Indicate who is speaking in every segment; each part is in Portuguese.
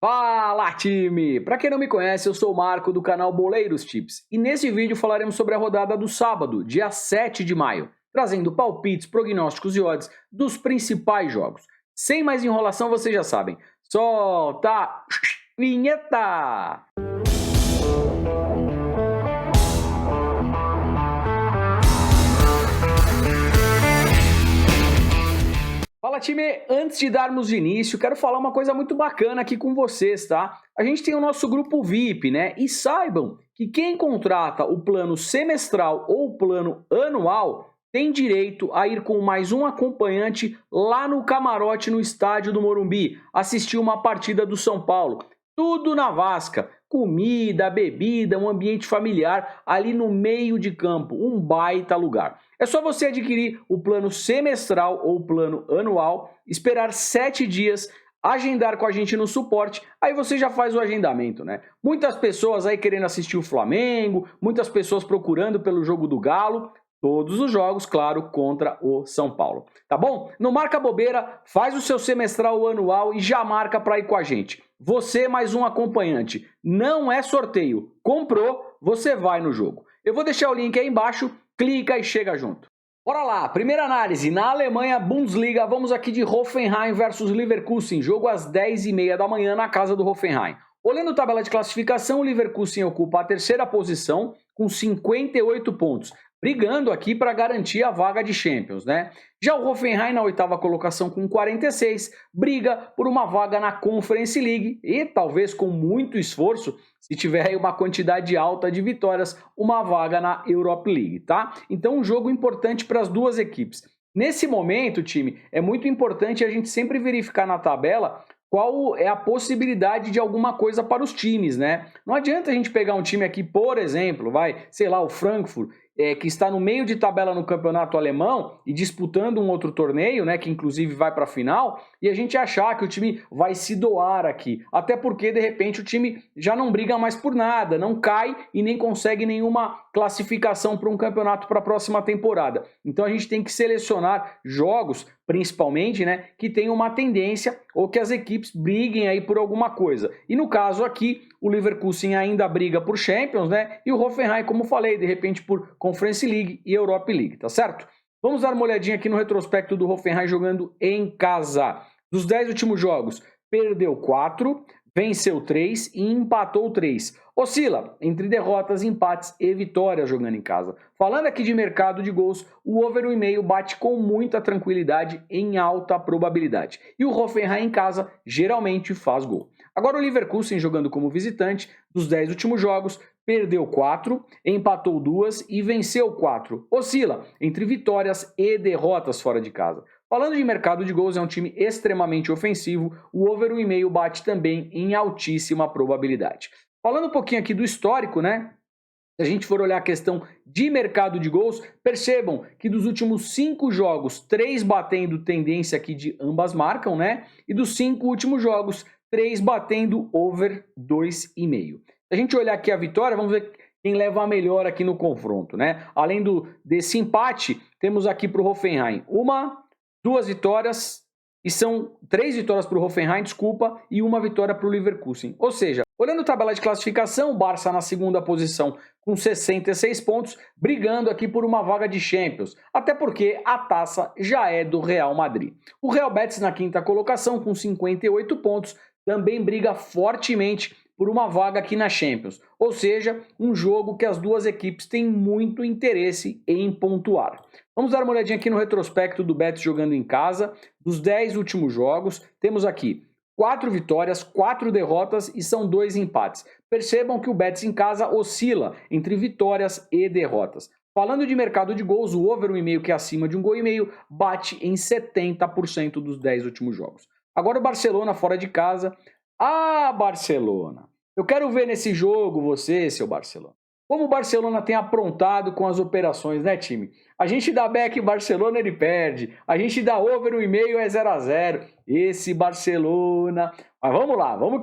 Speaker 1: Fala, time! Para quem não me conhece, eu sou o Marco do canal Boleiros Tips e nesse vídeo falaremos sobre a rodada do sábado, dia 7 de maio, trazendo palpites, prognósticos e odds dos principais jogos. Sem mais enrolação, vocês já sabem. Solta a vinheta! Fala, time! Antes de darmos início, quero falar uma coisa muito bacana aqui com vocês, tá? A gente tem o nosso grupo VIP, né? E saibam que quem contrata o plano semestral ou o plano anual tem direito a ir com mais um acompanhante lá no camarote no estádio do Morumbi, assistir uma partida do São Paulo. Tudo na Vasca, comida, bebida, um ambiente familiar ali no meio de campo, um baita lugar. É só você adquirir o plano semestral ou o plano anual, esperar 7 dias, agendar com a gente no suporte, aí você já faz o agendamento, né? Muitas pessoas aí querendo assistir o Flamengo, muitas pessoas procurando pelo jogo do Galo, todos os jogos, claro, contra o São Paulo, tá bom? Não marca bobeira, faz o seu semestral ou anual e já marca para ir com a gente. Você mais um acompanhante, não é sorteio, comprou, você vai no jogo. Eu vou deixar o link aí embaixo, clica e chega junto. Bora lá, primeira análise, na Alemanha, Bundesliga, vamos aqui de Hoffenheim versus Leverkusen, jogo às 10h30 da manhã na casa do Hoffenheim. Olhando a tabela de classificação, o Leverkusen ocupa a terceira posição com 58 pontos, brigando aqui para garantir a vaga de Champions, né? Já o Hoffenheim na oitava colocação com 46, briga por uma vaga na Conference League e talvez com muito esforço, se tiver aí uma quantidade alta de vitórias, uma vaga na Europa League, tá? Então um jogo importante para as duas equipes. Nesse momento, time, é muito importante a gente sempre verificar na tabela qual é a possibilidade de alguma coisa para os times, né? Não adianta a gente pegar um time aqui, por exemplo, sei lá, o Frankfurt, que está no meio de tabela no campeonato alemão e disputando um outro torneio, né, que inclusive vai para a final, e a gente achar que o time vai se doar aqui. Até porque, de repente, o time já não briga mais por nada, não cai e nem consegue nenhuma classificação para um campeonato para a próxima temporada. Então a gente tem que selecionar jogos, principalmente, né, que tenham uma tendência ou que as equipes briguem aí por alguma coisa. E no caso aqui, o Leverkusen ainda briga por Champions, né, e o Hoffenheim, como falei, de repente por Conference League e Europa League, tá certo? Vamos dar uma olhadinha aqui no retrospecto do Hoffenheim jogando em casa. Dos 10 últimos jogos, perdeu 4, venceu 3 e empatou 3. Oscila entre derrotas, empates e vitórias jogando em casa. Falando aqui de mercado de gols, o over 1,5 bate com muita tranquilidade em alta probabilidade. E o Hoffenheim em casa geralmente faz gol. Agora o Leverkusen jogando como visitante, dos 10 últimos jogos, perdeu 4, empatou 2 e venceu 4. Oscila entre vitórias e derrotas fora de casa. Falando de mercado de gols, é um time extremamente ofensivo, o over 1,5 bate também em altíssima probabilidade. Falando um pouquinho aqui do histórico, né? Se a gente for olhar a questão de mercado de gols, percebam que dos últimos 5 jogos, 3 batendo tendência aqui de ambas marcam, né? E dos 5 últimos jogos, 3 batendo over 2,5. Se a gente olhar aqui a vitória, vamos ver quem leva a melhor aqui no confronto, né? Além desse empate, temos aqui para o Hoffenheim 2 vitórias, e são 3 vitórias para o Hoffenheim, desculpa, e 1 vitória para o Leverkusen. Ou seja, olhando a tabela de classificação, o Barça na segunda posição com 66 pontos, brigando aqui por uma vaga de Champions, até porque a taça já é do Real Madrid. O Real Betis na quinta colocação com 58 pontos, também briga fortemente por uma vaga aqui na Champions. Ou seja, um jogo que as duas equipes têm muito interesse em pontuar. Vamos dar uma olhadinha aqui no retrospecto do Betis jogando em casa. Dos 10 últimos jogos, temos aqui 4 vitórias, 4 derrotas e são 2 empates. Percebam que o Betis em casa oscila entre vitórias e derrotas. Falando de mercado de gols, o over 1,5, que é acima de 1,5 gol, bate em 70% dos 10 últimos jogos. Agora o Barcelona fora de casa. Ah, Barcelona! Eu quero ver nesse jogo você, seu Barcelona. Como o Barcelona tem aprontado com as operações, né, time? A gente dá back Barcelona, ele perde. A gente dá over 1,5, é 0-0. Esse Barcelona... Mas vamos lá, vamos,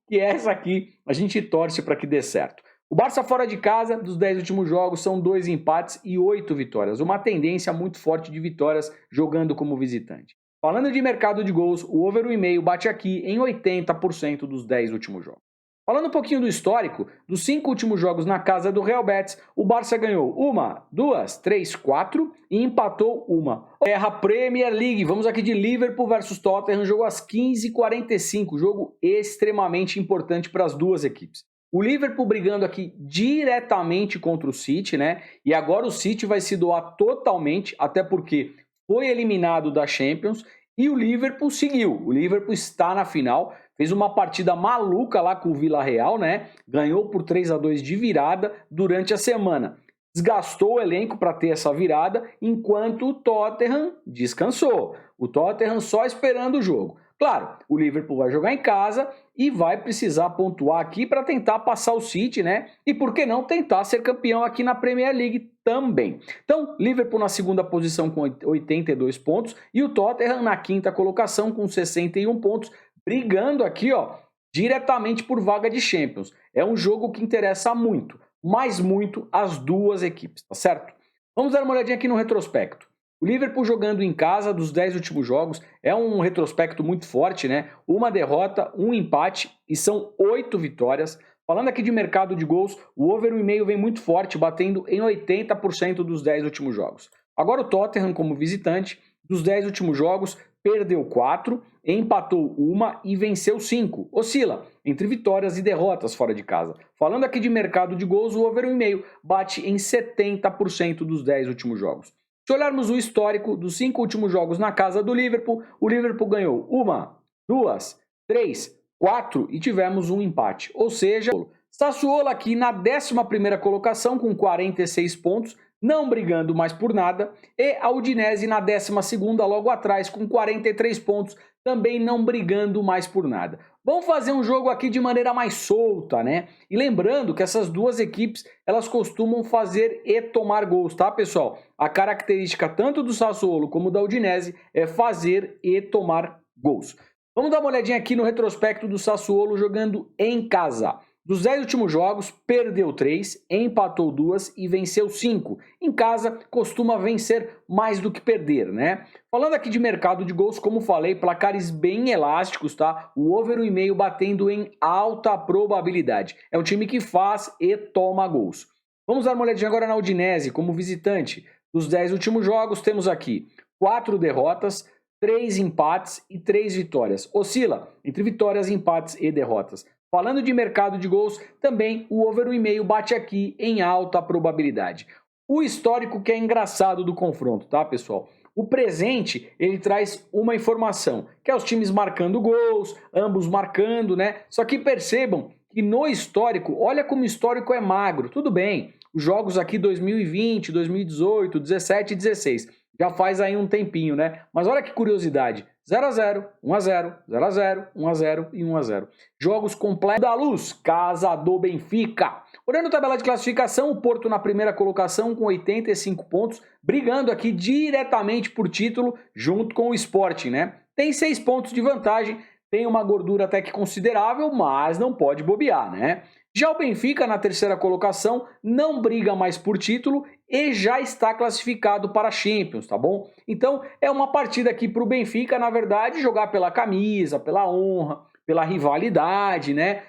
Speaker 1: que essa aqui a gente torce para que dê certo. O Barça fora de casa, dos 10 últimos jogos, são 2 empates e 8 vitórias. Uma tendência muito forte de vitórias jogando como visitante. Falando de mercado de gols, o over 1,5 bate aqui em 80% dos 10 últimos jogos. Falando um pouquinho do histórico, dos 5 últimos jogos na casa do Real Betis, o Barça ganhou 1, 2, 3, 4 e empatou 1. Terra Premier League, vamos aqui de Liverpool versus Tottenham, jogo às 15h45, jogo extremamente importante para as duas equipes. O Liverpool brigando aqui diretamente contra o City, né? E agora o City vai se doar totalmente, até porque foi eliminado da Champions e o Liverpool seguiu. O Liverpool está na final, fez uma partida maluca lá com o Villarreal, né? Ganhou por 3-2 de virada durante a semana. Desgastou o elenco para ter essa virada, enquanto o Tottenham descansou. O Tottenham só esperando o jogo. Claro, o Liverpool vai jogar em casa e vai precisar pontuar aqui para tentar passar o City, né? E por que não tentar ser campeão aqui na Premier League também. Então, Liverpool na segunda posição com 82 pontos e o Tottenham na quinta colocação com 61 pontos, brigando aqui, ó, diretamente por vaga de Champions. É um jogo que interessa muito, mas muito as duas equipes, tá certo? Vamos dar uma olhadinha aqui no retrospecto. O Liverpool jogando em casa dos 10 últimos jogos é um retrospecto muito forte, né? Uma derrota, um empate e são 8 vitórias. Falando aqui de mercado de gols, o over 1,5 vem muito forte, batendo em 80% dos 10 últimos jogos. Agora o Tottenham, como visitante, dos 10 últimos jogos, perdeu 4, empatou 1 e venceu 5. Oscila entre vitórias e derrotas fora de casa. Falando aqui de mercado de gols, o over 1,5 bate em 70% dos 10 últimos jogos. Se olharmos o histórico dos 5 últimos jogos na casa do Liverpool, o Liverpool ganhou 1, 2, 3, 4 e tivemos um empate. Ou seja, Sassuolo aqui na 11ª colocação com 46 pontos, não brigando mais por nada, e a Udinese na 12ª logo atrás com 43 pontos, também não brigando mais por nada. Vamos fazer um jogo aqui de maneira mais solta, né? E lembrando que essas duas equipes, elas costumam fazer e tomar gols, tá, pessoal? A característica tanto do Sassuolo como da Udinese é fazer e tomar gols. Vamos dar uma olhadinha aqui no retrospecto do Sassuolo jogando em casa. Dos 10 últimos jogos, perdeu 3, empatou 2 e venceu 5. Em casa, costuma vencer mais do que perder, né? Falando aqui de mercado de gols, como falei, placares bem elásticos, tá? O over 1,5 batendo em alta probabilidade. É um time que faz e toma gols. Vamos dar uma olhadinha agora na Udinese, como visitante. Dos 10 últimos jogos, temos aqui 4 derrotas, 3 empates e 3 vitórias. Oscila entre vitórias, empates e derrotas. Falando de mercado de gols, também o over 1,5 bate aqui em alta probabilidade. O histórico que é engraçado do confronto, tá, pessoal? O presente, ele traz uma informação, que é os times marcando gols, ambos marcando, né? Só que percebam que no histórico, olha como o histórico é magro. Tudo bem, os jogos aqui 2020, 2018, 17 e 16, já faz aí um tempinho, né? Mas olha que curiosidade. 0-0, 1-0, 0-0, 1-0 e 1-0. Jogos completos da Luz, casa do Benfica. Olhando a tabela de classificação, o Porto na primeira colocação com 85 pontos, brigando aqui diretamente por título junto com o Sporting, né? Tem 6 pontos de vantagem, tem uma gordura até que considerável, mas não pode bobear, né? Já o Benfica na terceira colocação não briga mais por título e já está classificado para a Champions, tá bom? Então é uma partida aqui para o Benfica, na verdade, jogar pela camisa, pela honra, pela rivalidade, né?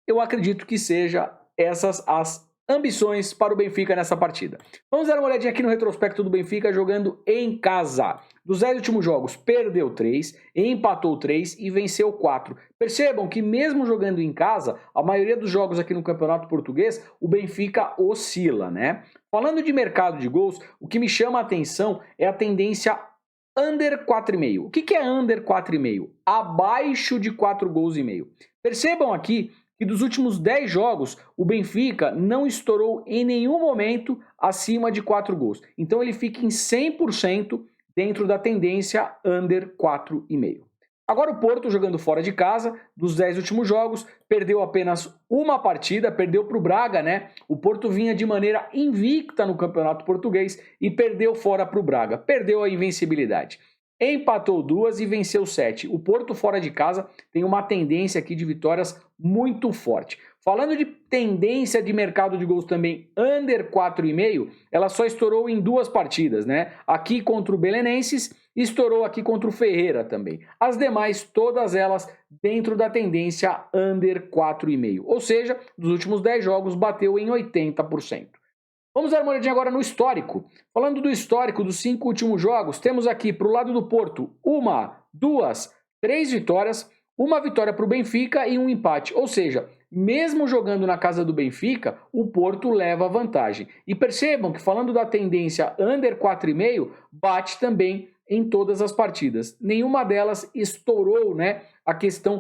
Speaker 1: Eu acredito que seja essas as ambições para o Benfica nessa partida. Vamos dar uma olhadinha aqui no retrospecto do Benfica jogando em casa. Dos 10 últimos jogos, perdeu 3, empatou 3 e venceu 4. Percebam que mesmo jogando em casa, a maioria dos jogos aqui no Campeonato Português, o Benfica oscila, né? Falando de mercado de gols, o que me chama a atenção é a tendência under 4,5. O que é under 4,5? Abaixo de 4 gols e meio. Percebam aqui que dos últimos 10 jogos, o Benfica não estourou em nenhum momento acima de 4 gols. Então ele fica em 100% dentro da tendência under 4,5. Agora o Porto, jogando fora de casa, dos 10 últimos jogos, perdeu apenas uma partida, perdeu para o Braga, né? O Porto vinha de maneira invicta no Campeonato Português e perdeu fora para o Braga, perdeu a invencibilidade. Empatou 2 e venceu 7. O Porto fora de casa tem uma tendência aqui de vitórias muito forte. Falando de tendência de mercado de gols também under 4,5, ela só estourou em 2 partidas, né? Aqui contra o Belenenses estourou aqui contra o Ferreira também. As demais, todas elas dentro da tendência under 4,5. Ou seja, dos últimos 10 jogos bateu em 80%. Vamos dar uma olhadinha agora no histórico. Falando do histórico dos 5 últimos jogos, temos aqui para o lado do Porto 1, 2, 3 vitórias, uma vitória para o Benfica e um empate. Ou seja, mesmo jogando na casa do Benfica, o Porto leva vantagem. E percebam que falando da tendência under 4,5, bate também em todas as partidas. Nenhuma delas estourou, né, a questão